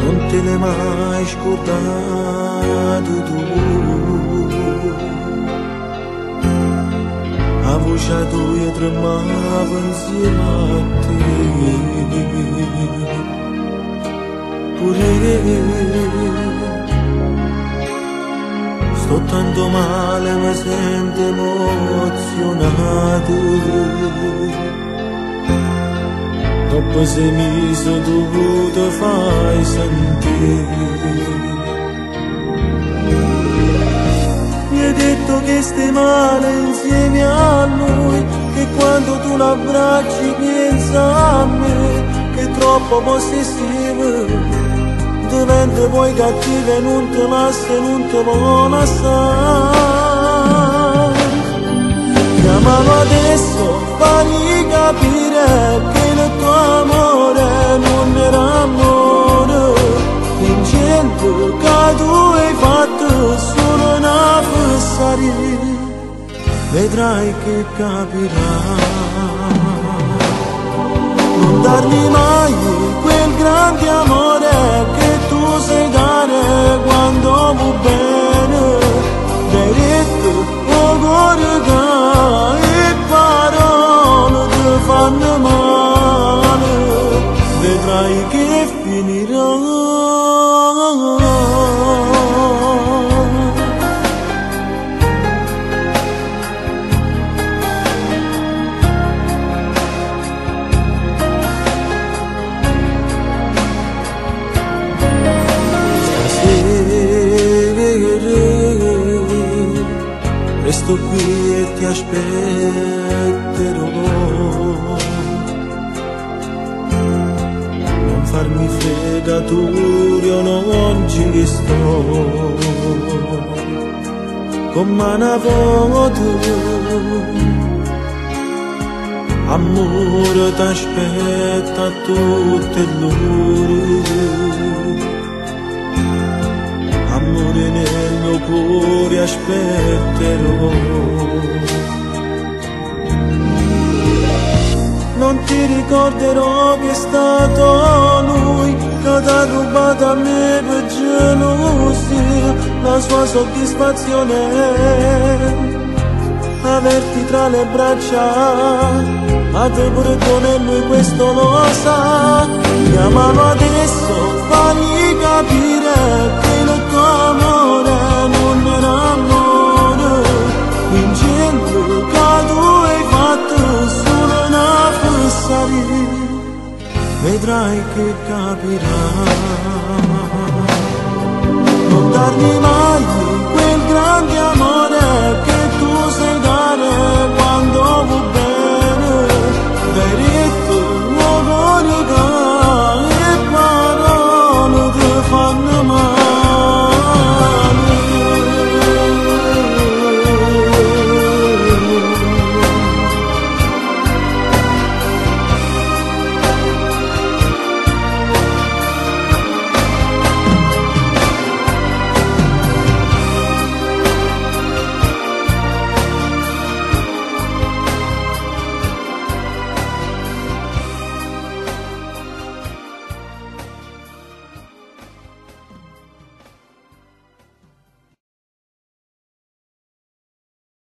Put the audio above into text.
Non te l'hai mai scordato tu. La voce tua tremava insieme a te. Pure sto tanto male, mi sento emozionato. Dopo 6 mesi tu te fai sentire. Mi hai detto che stai male insieme a lui, che quando tu l'abbracci pensa a me, che è troppo possessivo, diventa poi cattiva e non ti lascia, non ti vuole assare. Chiamalo adesso, fagli capire che il tuo amore non era amore, vincendo che tu hai fatto solo una fesseria. Vedrai che capirà. Non darmi mai quel grande amore che tu sai dare quando vuoi bene. Diretto o cuore e parole ti fanno male. Vedrai che finirà. Resto qui e ti aspetterò. Non farmi fregatorio, non ci sto. Come una volta, amore t'aspetta tutte l'ore. Amore nel mio cuore aspetterò. Non ti ricorderò che è stato lui che t'ha rubato a me per gelosia. La sua soddisfazione averti tra le braccia, ma te pure con lui questo lo sa. Chiamalo adesso, fagli capire che il tuo amore non era amore, vincendo che tu hai fatto solo una fesseria. Vedrai che capirà. Non darmi mai quel grande amore che